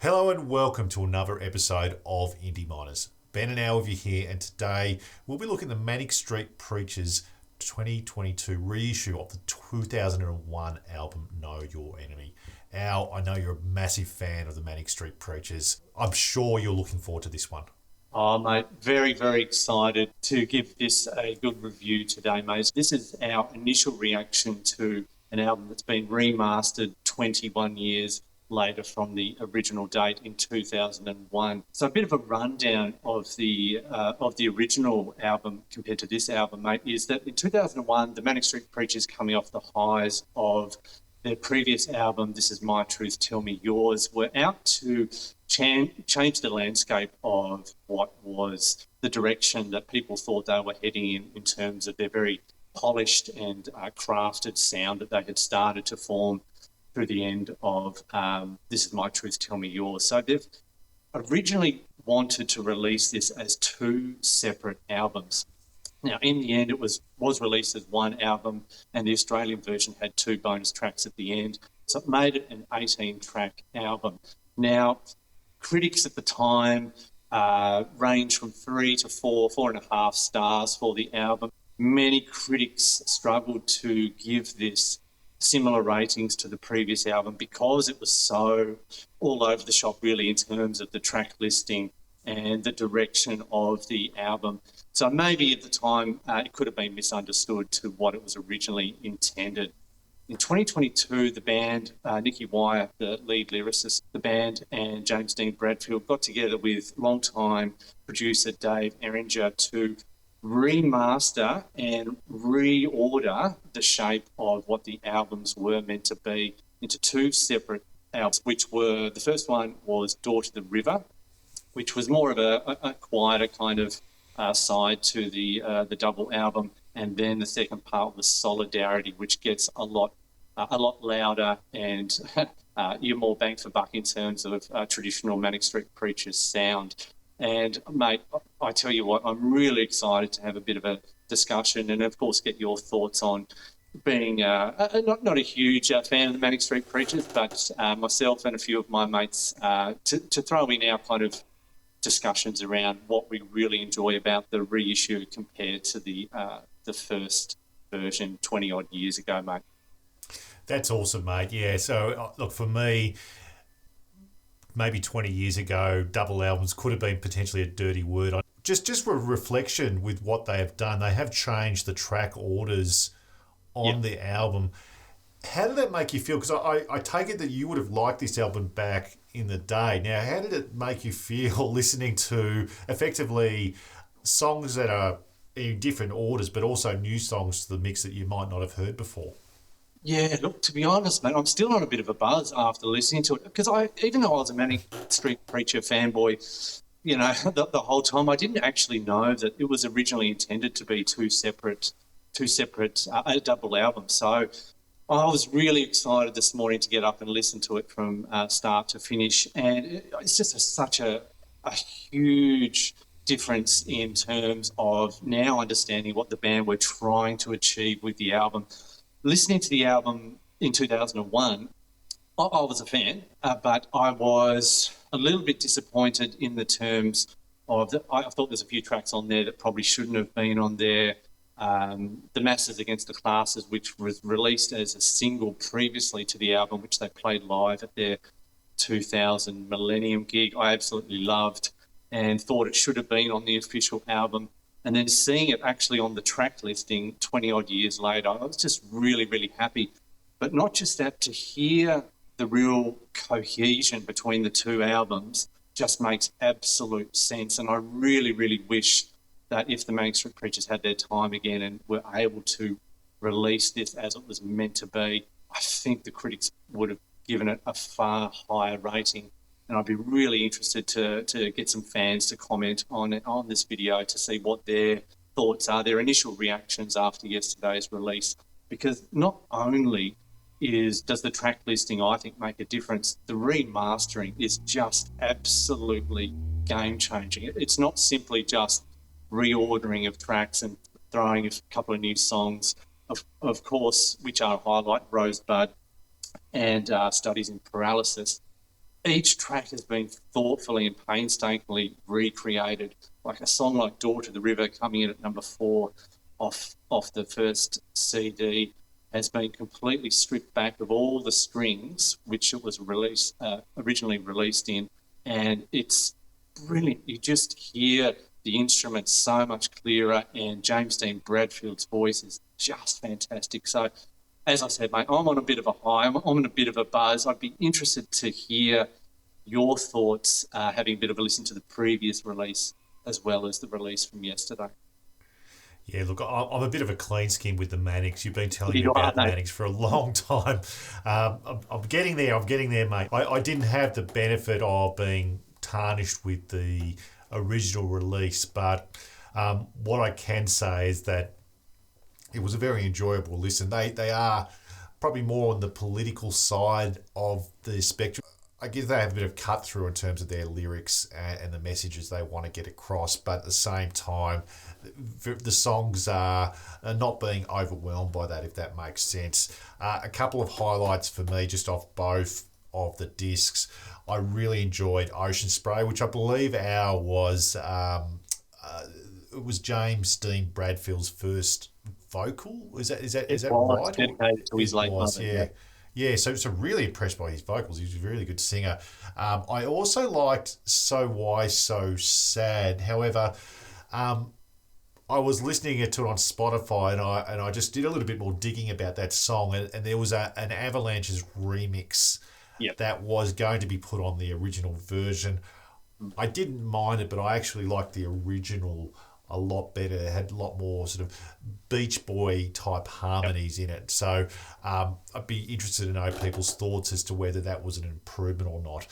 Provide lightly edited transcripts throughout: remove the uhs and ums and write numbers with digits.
Hello and welcome to another episode of Indie Miners. Ben and Al with you here, and today we'll be looking at the Manic Street Preachers 2022 reissue of the 2001 album Know Your Enemy. Al, I know you're a massive fan of the Manic Street Preachers. I'm sure you're looking forward to this one. Oh, mate, very, very excited to give this a good review today, mate. This is our initial reaction to an album that's been remastered 21 years later from the original date in 2001. So a bit of a rundown of the original album compared to this album, mate, is that in 2001, the Manic Street Preachers, coming off the highs of their previous album, This Is My Truth, Tell Me Yours, were out to change the landscape of what was the direction that people thought they were heading in terms of their very polished and crafted sound that they had started to form through the end of This Is My Truth, Tell Me Yours. So they've originally wanted to release this as two separate albums. Now, in the end, it was released as one album, and the Australian version had two bonus tracks at the end. So it made it an 18-track album. Now, critics at the time ranged from 3 to 4.5 stars for the album. Many critics struggled to give this similar ratings to the previous album because it was so all over the shop, really, in terms of the track listing and the direction of the album. So maybe at the time it could have been misunderstood to what it was originally intended. In 2022, the band, Nicky Wire, the lead lyricist, the band, and James Dean Bradfield got together with longtime producer Dave Erringer to remaster and reorder the shape of what the albums were meant to be into two separate albums, which were, the first one was Door to the River, which was more of a quieter kind of side to the double album, and then the second part was Solidarity, which gets a lot louder and you're more bang for buck in terms of traditional Manic Street Preachers sound. And mate, I tell you what, I'm really excited to have a bit of a discussion and of course get your thoughts on being not a huge fan of the Manic Street Preachers, but myself and a few of my mates to throw in our kind of discussions around what we really enjoy about the reissue compared to the first version 20 odd years ago, mate. That's awesome, mate. Yeah, so look, for me, maybe 20 years ago, double albums could have been potentially a dirty word. Just for reflection with what they have done, they have changed the track orders on the album. How did that make you feel? Because I take it that you would have liked this album back in the day. Now, how did it make you feel listening to effectively songs that are in different orders, but also new songs to the mix that you might not have heard before? Yeah, look, to be honest, mate, I'm still on a bit of a buzz after listening to it because even though I was a Manic Street Preacher fanboy, you know, the whole time, I didn't actually know that it was originally intended to be two separate double albums. So I was really excited this morning to get up and listen to it from start to finish, and it's just such a huge difference in terms of now understanding what the band were trying to achieve with the album. Listening to the album in 2001, I was a fan, but I was a little bit disappointed in the terms of I thought there's a few tracks on there that probably shouldn't have been on there. The Masses Against the Classes, which was released as a single previously to the album, which they played live at their 2000 Millennium gig, I absolutely loved and thought it should have been on the official album. And then seeing it actually on the track listing 20 odd years later, I was just really, really happy. But not just that, to hear the real cohesion between the two albums just makes absolute sense. And I really, really wish that if the Manic Street Preachers had their time again and were able to release this as it was meant to be, I think the critics would have given it a far higher rating. And I'd be really interested to get some fans to comment on this video to see what their thoughts are, their initial reactions after yesterday's release. Because not only does the track listing, I think, make a difference, the remastering is just absolutely game-changing. It's not simply just reordering of tracks and throwing a couple of new songs, of course, which are a highlight, Rosebud and Studies in Paralysis. each track has been thoughtfully and painstakingly recreated. Like a song like Door to the River, coming in at number 4 off the first CD, has been completely stripped back of all the strings which it was originally released in, and it's brilliant. You just hear the instruments so much clearer, and James Dean Bradfield's voice is just fantastic. So, as I said, mate, I'm on a bit of a high. I'm on a bit of a buzz. I'd be interested to hear your thoughts, having a bit of a listen to the previous release as well as the release from yesterday. Yeah, look, I'm a bit of a clean skin with the Manics. You've been telling me You are, about the mate. Manics for a long time. I'm getting there. I'm getting there, mate. I didn't have the benefit of being tarnished with the original release, but what I can say is that it was a very enjoyable listen. They are probably more on the political side of the spectrum. I guess they have a bit of cut through in terms of their lyrics and the messages they want to get across, but at the same time, the songs are not being overwhelmed by that, if that makes sense. A couple of highlights for me just off both of the discs. I really enjoyed Ocean Spray, which I believe it was James Dean Bradfield's first vocal. Is that right? Dedicated to his late Was, mother. yeah. Yeah, so really impressed by his vocals. He's a really good singer. I also liked So Why So Sad. However, I was listening to it on Spotify, and I just did a little bit more digging about that song, and there was an Avalanche's remix Yep. that was going to be put on the original version. I didn't mind it, but I actually liked the original a lot better. It had a lot more sort of Beach Boy type harmonies in it. So I'd be interested to know people's thoughts as to whether that was an improvement or not.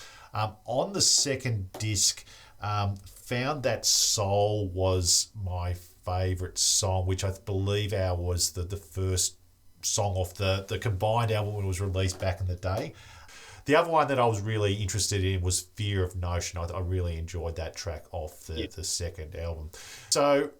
On the second disc, found that Soul was my favourite song, which I believe was the first song off the combined album when it was released back in the day. The other one that I was really interested in was Fear of Notion. I really enjoyed that track off the second album. So,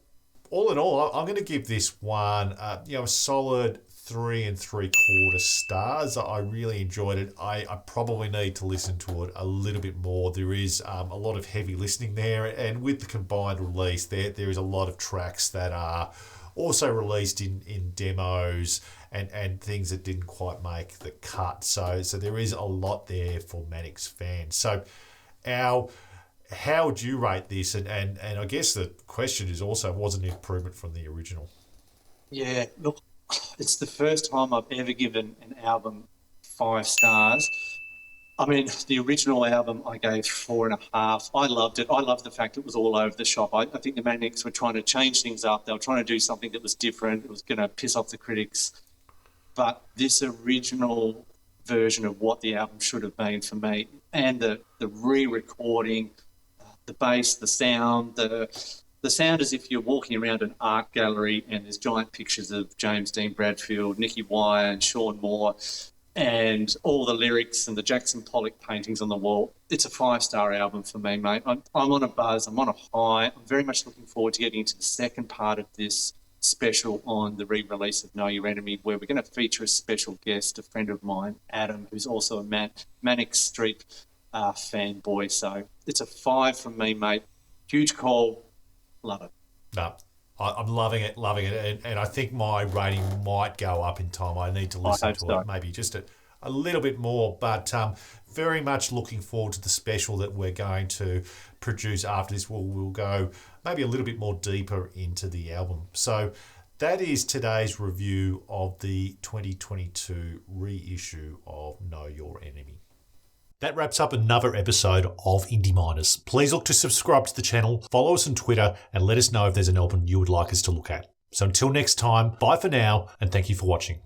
all in all, I'm going to give this one a solid 3 3/4 stars. I really enjoyed it. I probably need to listen to it a little bit more. There is a lot of heavy listening there, and with the combined release, there is a lot of tracks that are also released in demos and things that didn't quite make the cut. So there is a lot there for MANIC's fans. So how would you rate this? And I guess the question is also, was it an improvement from the original? Yeah, look, it's the first time I've ever given an album 5 stars. I mean, the original album I gave 4.5. I loved it. I loved the fact it was all over the shop. I think the Manics were trying to change things up. They were trying to do something that was different. It was going to piss off the critics. But this original version of what the album should have been for me, and the re-recording, the bass, the sound, the sound as if you're walking around an art gallery and there's giant pictures of James Dean Bradfield, Nicky Wire and Sean Moore, and all the lyrics and the Jackson Pollock paintings on the wall. It's a 5-star album for me, mate. I'm on a buzz. I'm on a high. I'm very much looking forward to getting into the second part of this special on the re-release of Know Your Enemy, where we're going to feature a special guest, a friend of mine, Adam, who's also a Manic Street fanboy. So it's a 5 from me, mate. Huge call. Love it. No, I'm loving it, and I think my rating might go up in time. I need to listen to it maybe just a little bit more, but very much looking forward to the special that we're going to produce after this. We'll go maybe a little bit more deeper into the album. So that is today's review of the 2022 reissue of Know Your Enemy. That wraps up another episode of Indie Miners. Please look to subscribe to the channel, follow us on Twitter, and let us know if there's an album you would like us to look at. So until next time, bye for now, and thank you for watching.